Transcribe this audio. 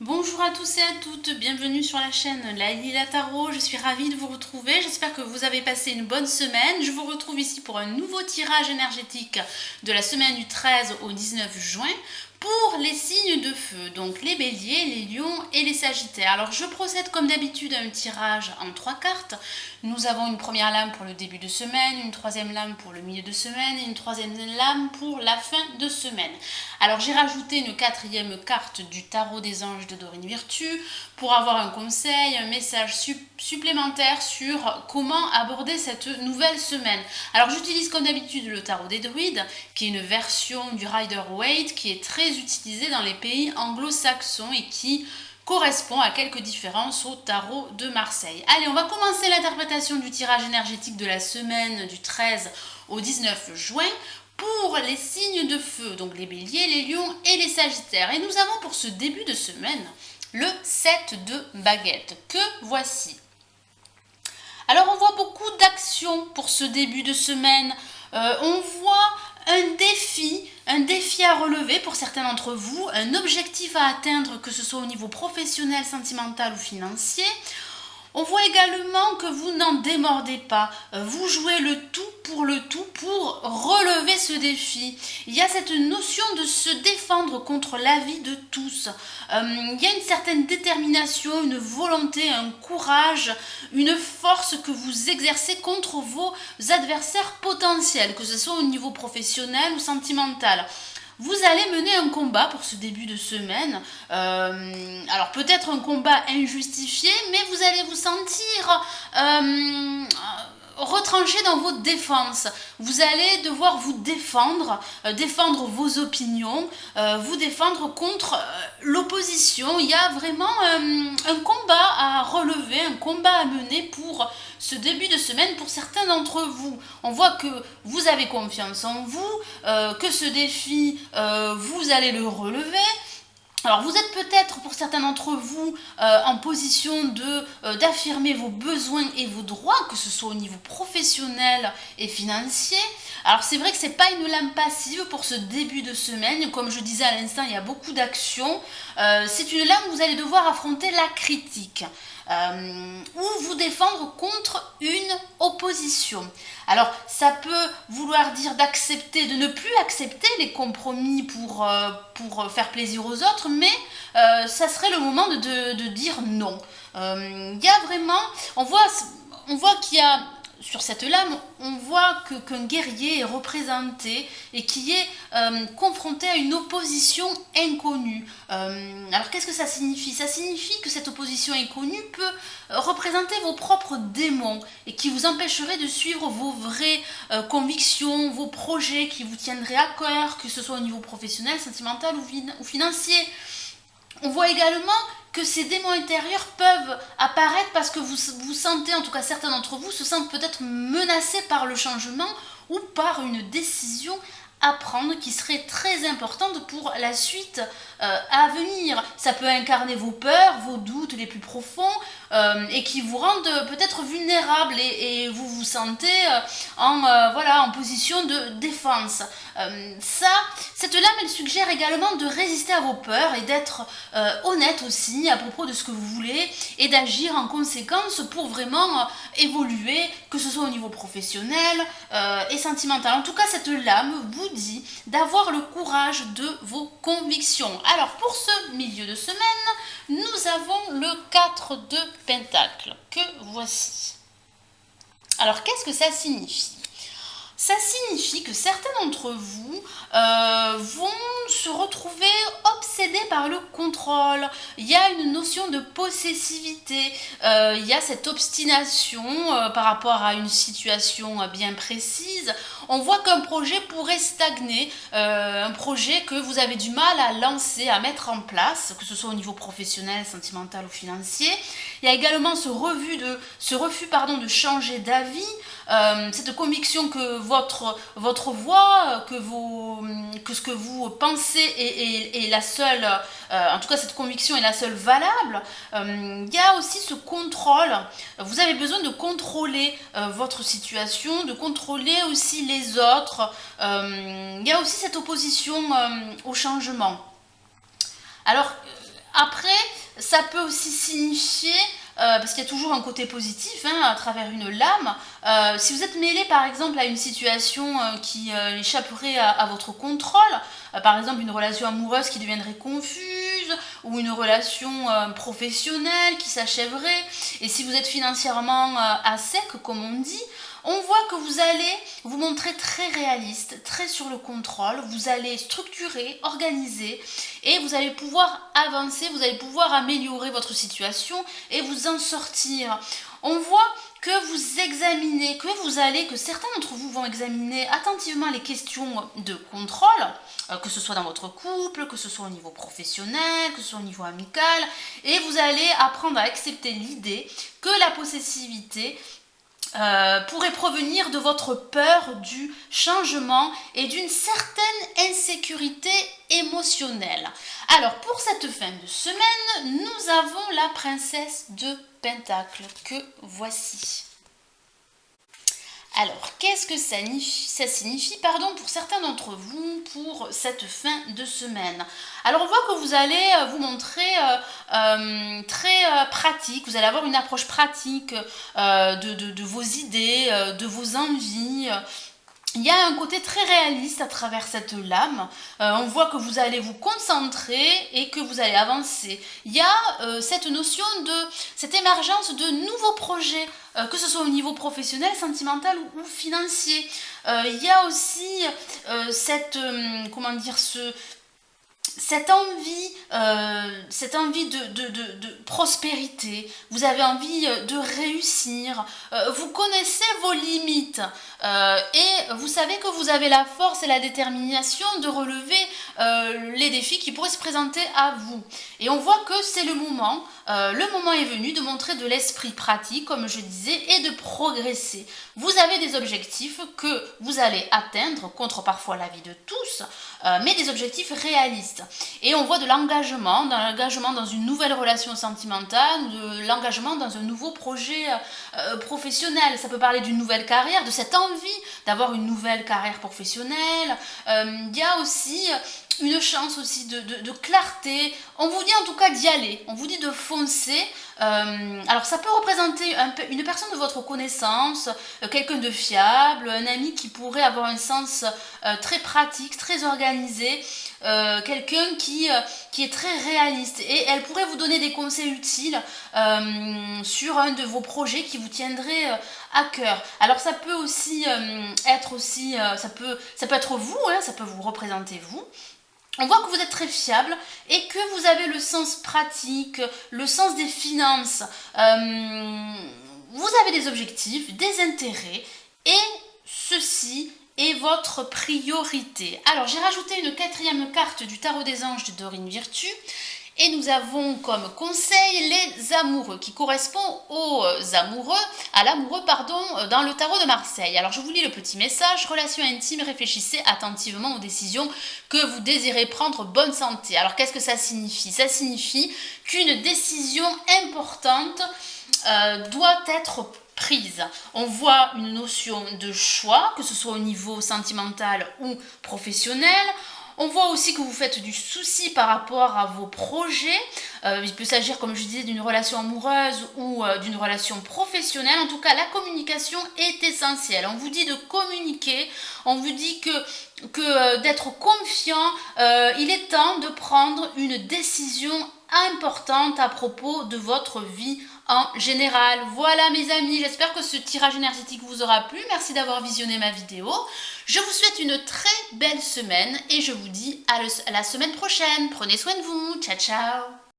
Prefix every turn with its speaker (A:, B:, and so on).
A: Bonjour à tous et à toutes, bienvenue sur la chaîne Laïla Tarot, je suis ravie de vous retrouver, j'espère que vous avez passé une bonne semaine. Je vous retrouve ici pour un nouveau tirage énergétique de la semaine du 13 au 19 juin pour les signes de feu, donc les béliers, les lions et les sagittaires. Alors je procède comme d'habitude à un tirage en 3 cartes. Nous avons une première lame pour le début de semaine, une troisième lame pour le milieu de semaine et une troisième lame pour la fin de semaine. Alors j'ai rajouté une quatrième carte du tarot des anges de Dorine Virtue pour avoir un conseil, un message supplémentaire sur comment aborder cette nouvelle semaine. Alors j'utilise comme d'habitude le tarot des druides, qui est une version du Rider-Waite qui est très utilisée dans les pays anglo-saxons et qui correspond à quelques différences au tarot de Marseille. Allez, on va commencer l'interprétation du tirage énergétique de la semaine du 13 au 19 juin pour les signes de feu, donc les béliers, les lions et les sagittaires. Et nous avons pour ce début de semaine le 7 de baguette, que voici. Alors on voit beaucoup d'actions pour ce début de semaine. On voit un défi à relever pour certains d'entre vous, un objectif à atteindre, que ce soit au niveau professionnel, sentimental ou financier. On voit également que vous n'en démordez pas, vous jouez le tout pour relever ce défi. Il y a cette notion de se défendre contre l'avis de tous. Il y a une certaine détermination, une volonté, un courage, une force que vous exercez contre vos adversaires potentiels, que ce soit au niveau professionnel ou sentimental. Vous allez mener un combat pour ce début de semaine. Alors peut-être un combat injustifié, mais vous allez vous sentir retranché dans vos défenses. Vous allez devoir vous défendre, défendre vos opinions, vous défendre contre l'opposition. Il y a vraiment un combat à relever, un combat à mener pour ce début de semaine pour certains d'entre vous. On voit que vous avez confiance en vous, que ce défi, vous allez le relever. Alors vous êtes peut-être pour certains d'entre vous en position d'affirmer vos besoins et vos droits, que ce soit au niveau professionnel et financier. Alors c'est vrai que c'est pas une lame passive pour ce début de semaine, comme je disais à l'instant, il y a beaucoup d'actions. C'est une lame où vous allez devoir affronter la critique. Ou vous défendre contre une opposition. Alors, ça peut vouloir dire d'accepter, de ne plus accepter les compromis pour faire plaisir aux autres, mais ça serait le moment de dire non. Il y a vraiment, on voit qu'il y a sur cette lame, on voit qu'un guerrier est représenté et qui est confronté à une opposition inconnue. Alors qu'est-ce que ça signifie? Ça signifie que cette opposition inconnue peut représenter vos propres démons et qui vous empêcherait de suivre vos vraies convictions, vos projets qui vous tiendraient à cœur, que ce soit au niveau professionnel, sentimental ou financier. On voit également que ces démons intérieurs peuvent apparaître parce que vous sentez, en tout cas certains d'entre vous, se sentent peut-être menacés par le changement ou par une décision à prendre qui serait très importante pour la suite à venir. Ça peut incarner vos peurs, vos doutes les plus profonds et qui vous rendent peut-être vulnérables et vous vous sentez en position de défense. Cette lame, elle suggère également de résister à vos peurs et d'être honnête aussi à propos de ce que vous voulez et d'agir en conséquence pour vraiment évoluer, que ce soit au niveau professionnel et sentimental. En tout cas, cette lame vous dit d'avoir le courage de vos convictions. Alors, pour ce milieu de semaine, nous avons le 4 de Pentacle, que voici. Alors, qu'est-ce que ça signifie? Ça signifie que certains d'entre vous vont se retrouver obsédés par le contrôle. Il y a une notion de possessivité, il y a cette obstination par rapport à une situation bien précise. On voit qu'un projet pourrait stagner, un projet que vous avez du mal à lancer, à mettre en place, que ce soit au niveau professionnel, sentimental ou financier. Il y a également ce refus de changer d'avis, cette conviction que votre voix, que ce que vous pensez est la seule, en tout cas cette conviction est la seule valable. Il y a aussi ce contrôle. Vous avez besoin de contrôler votre situation, de contrôler aussi les autres. Il y a aussi cette opposition au changement. Alors, Après, ça peut aussi signifier, parce qu'il y a toujours un côté positif hein, à travers une lame, si vous êtes mêlé par exemple à une situation qui échapperait à votre contrôle, par exemple une relation amoureuse qui deviendrait confuse, ou une relation professionnelle qui s'achèverait, et si vous êtes financièrement à sec, comme on dit, on voit que vous allez vous montrer très réaliste, très sur le contrôle, vous allez structurer, organiser et vous allez pouvoir avancer, vous allez pouvoir améliorer votre situation et vous en sortir. On voit que vous examinez, que certains d'entre vous vont examiner attentivement les questions de contrôle, que ce soit dans votre couple, que ce soit au niveau professionnel, que ce soit au niveau amical, et vous allez apprendre à accepter l'idée que la possessivité pourrait provenir de votre peur du changement et d'une certaine insécurité émotionnelle. Alors pour cette fin de semaine, nous avons la princesse de Pentacle que voici. Alors, qu'est-ce que ça signifie pour certains d'entre vous pour cette fin de semaine? Alors, on voit que vous allez vous montrer très pratique, vous allez avoir une approche pratique de vos idées, de vos envies. Il y a un côté très réaliste à travers cette lame. On voit que vous allez vous concentrer et que vous allez avancer. Il y a cette émergence de nouveaux projets, que ce soit au niveau professionnel, sentimental ou financier. Il y a aussi cette envie de prospérité, vous avez envie de réussir, vous connaissez vos limites et vous savez que vous avez la force et la détermination de relever les défis qui pourraient se présenter à vous. Et on voit que c'est le moment est venu de montrer de l'esprit pratique, comme je disais, et de progresser. Vous avez des objectifs que vous allez atteindre, contre parfois l'avis de tous, mais des objectifs réalistes. Et on voit de l'engagement dans une nouvelle relation sentimentale, ou de l'engagement dans un nouveau projet professionnel. Ça peut parler d'une nouvelle carrière, de cette envie d'avoir une nouvelle carrière professionnelle. Il y a aussi une chance aussi de clarté. On vous dit en tout cas d'y aller, on vous dit de foncer. Alors ça peut représenter une personne de votre connaissance, quelqu'un de fiable, un ami qui pourrait avoir un sens très pratique, très organisé, quelqu'un qui est très réaliste, et elle pourrait vous donner des conseils utiles sur un de vos projets qui vous tiendrait à cœur. Alors ça peut aussi ça peut être vous, hein, ça peut vous représenter vous. On voit que vous êtes très fiable et que vous avez le sens pratique, le sens des finances. Vous avez des objectifs, des intérêts, et ceci est votre priorité. Alors, j'ai rajouté une quatrième carte du tarot des anges de Dorine Virtue. Et nous avons comme conseil les amoureux, qui correspond à l'amoureux, dans le tarot de Marseille. Alors je vous lis le petit message. Relation intime, réfléchissez attentivement aux décisions que vous désirez prendre. Bonne santé. Alors qu'est-ce que ça signifie? Ça signifie qu'une décision importante doit être prise. On voit une notion de choix, que ce soit au niveau sentimental ou professionnel. On voit aussi que vous faites du souci par rapport à vos projets. Il peut s'agir, comme je disais, d'une relation amoureuse ou d'une relation professionnelle. En tout cas, la communication est essentielle. On vous dit de communiquer, on vous dit que d'être confiant. Il est temps de prendre une décision importante à propos de votre vie en général. Voilà mes amis, j'espère que ce tirage énergétique vous aura plu. Merci d'avoir visionné ma vidéo. Je vous souhaite une très belle semaine et je vous dis à la semaine prochaine. Prenez soin de vous. Ciao, ciao.